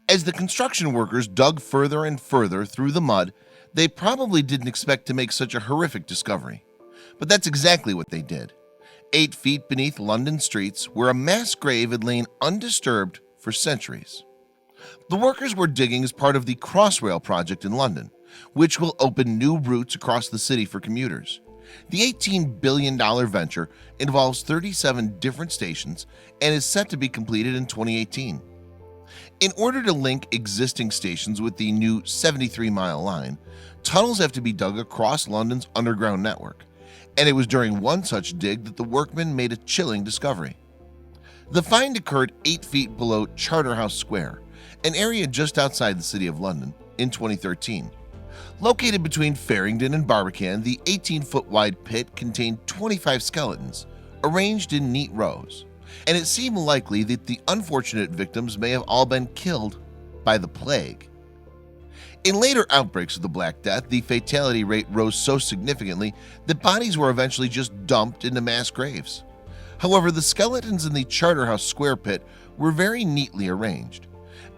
As the construction workers dug further and further through the mud, they probably didn't expect to make such a horrific discovery. But that's exactly what they did. 8 feet beneath London streets, where a mass grave had lain undisturbed for centuries. The workers were digging as part of the Crossrail project in London, which will open new routes across the city for commuters. The $18 billion venture involves 37 different stations and is set to be completed in 2018. In order to link existing stations with the new 73-mile line, tunnels have to be dug across London's underground network, and it was during one such dig that the workmen made a chilling discovery. The find occurred 8 feet below Charterhouse Square, an area just outside the city of London, in 2013. Located between Farringdon and Barbican, the 18-foot wide pit contained 25 skeletons, arranged in neat rows, and it seemed likely that the unfortunate victims may have all been killed by the plague. In later outbreaks of the Black Death, the fatality rate rose so significantly that bodies were eventually just dumped into mass graves. However, the skeletons in the Charterhouse Square pit were very neatly arranged.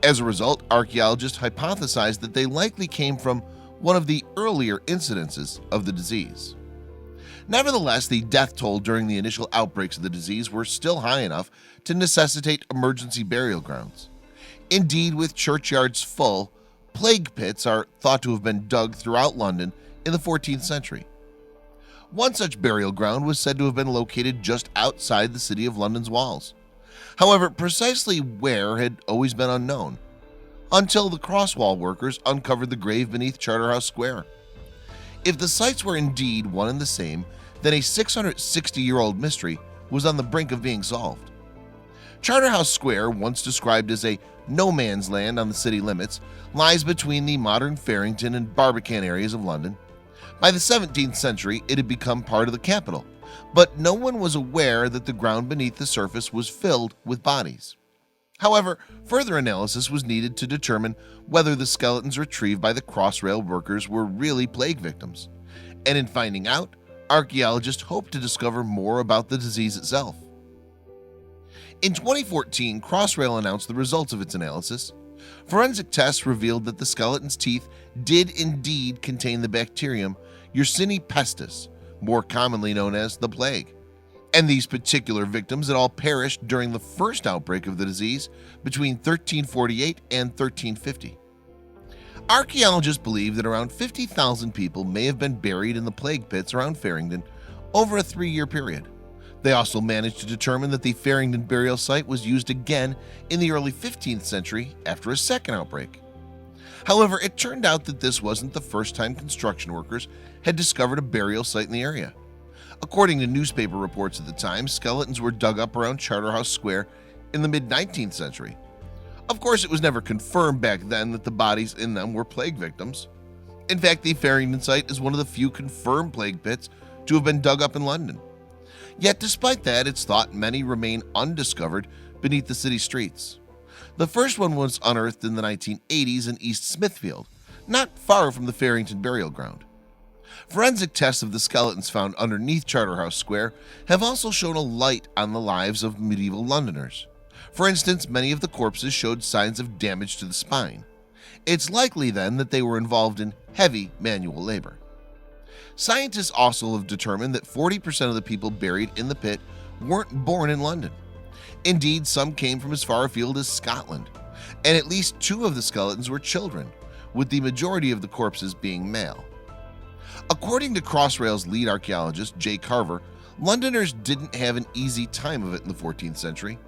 As a result, archaeologists hypothesized that they likely came from one of the earlier incidences of the disease. Nevertheless, the death toll during the initial outbreaks of the disease were still high enough to necessitate emergency burial grounds. Indeed, with churchyards full, plague pits are thought to have been dug throughout London in the 14th century. One such burial ground was said to have been located just outside the city of London's walls. However, precisely where had always been unknown, until the Crosswall workers uncovered the grave beneath Charterhouse Square. If the sites were indeed one and the same, then a 660-year-old mystery was on the brink of being solved. Charterhouse Square, once described as a no man's land on the city limits, lies between the modern Farringdon and Barbican areas of London. By the 17th century, it had become part of the capital, but no one was aware that the ground beneath the surface was filled with bodies. However, further analysis was needed to determine whether the skeletons retrieved by the Crossrail workers were really plague victims. And in finding out, archaeologists hoped to discover more about the disease itself. In 2014, Crossrail announced the results of its analysis. Forensic tests revealed that the skeleton's teeth did indeed contain the bacterium Yersinia pestis, more commonly known as the plague. And these particular victims had all perished during the first outbreak of the disease between 1348 and 1350. Archaeologists believe that around 50,000 people may have been buried in the plague pits around Farringdon over a 3-year period. They also managed to determine that the Farringdon burial site was used again in the early 15th century after a second outbreak. However, it turned out that this wasn't the first time construction workers had discovered a burial site in the area. According to newspaper reports at the time, skeletons were dug up around Charterhouse Square in the mid-19th century. Of course, it was never confirmed back then that the bodies in them were plague victims. In fact, the Farringdon site is one of the few confirmed plague pits to have been dug up in London. Yet despite that, it's thought many remain undiscovered beneath the city streets. The first one was unearthed in the 1980s in East Smithfield, not far from the Farringdon burial ground. Forensic tests of the skeletons found underneath Charterhouse Square have also shown a light on the lives of medieval Londoners. For instance, many of the corpses showed signs of damage to the spine. It's likely then that they were involved in heavy manual labor. Scientists also have determined that 40% of the people buried in the pit weren't born in London. Indeed, some came from as far afield as Scotland, and at least 2 of the skeletons were children, with the majority of the corpses being male. According to Crossrail's lead archaeologist, Jay Carver, Londoners didn't have an easy time of it in the 14th century.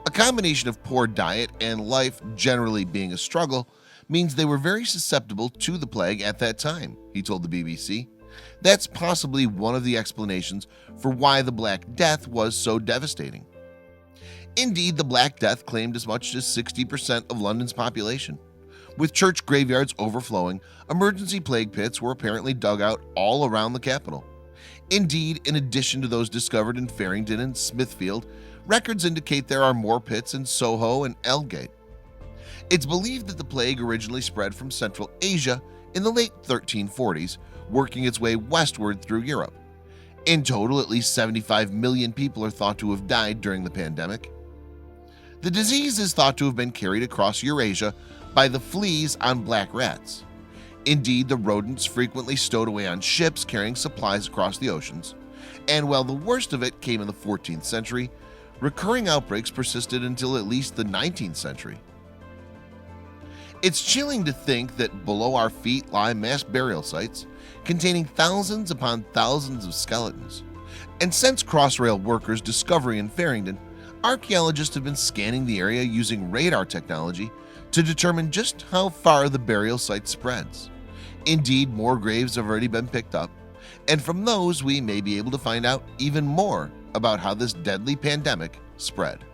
A combination of poor diet and life generally being a struggle means they were very susceptible to the plague at that time, he told the BBC. That's possibly one of the explanations for why the Black Death was so devastating. Indeed, the Black Death claimed as much as 60% of London's population. With church graveyards overflowing, emergency plague pits were apparently dug out all around the capital. Indeed, in addition to those discovered in Farringdon and Smithfield, records indicate there are more pits in Soho and Aldgate. It's believed that the plague originally spread from Central Asia in the late 1340s, working its way westward through Europe. In total, at least 75 million people are thought to have died during the pandemic. The disease is thought to have been carried across Eurasia by the fleas on black rats. Indeed, the rodents frequently stowed away on ships carrying supplies across the oceans, and while the worst of it came in the 14th century, recurring outbreaks persisted until at least the 19th century. It's chilling to think that below our feet lie mass burial sites containing thousands upon thousands of skeletons. And since Crossrail workers' discovery in Farringdon, archaeologists have been scanning the area using radar technology to determine just how far the burial site spreads. Indeed, more graves have already been picked up, and from those we may be able to find out even more about how this deadly pandemic spread.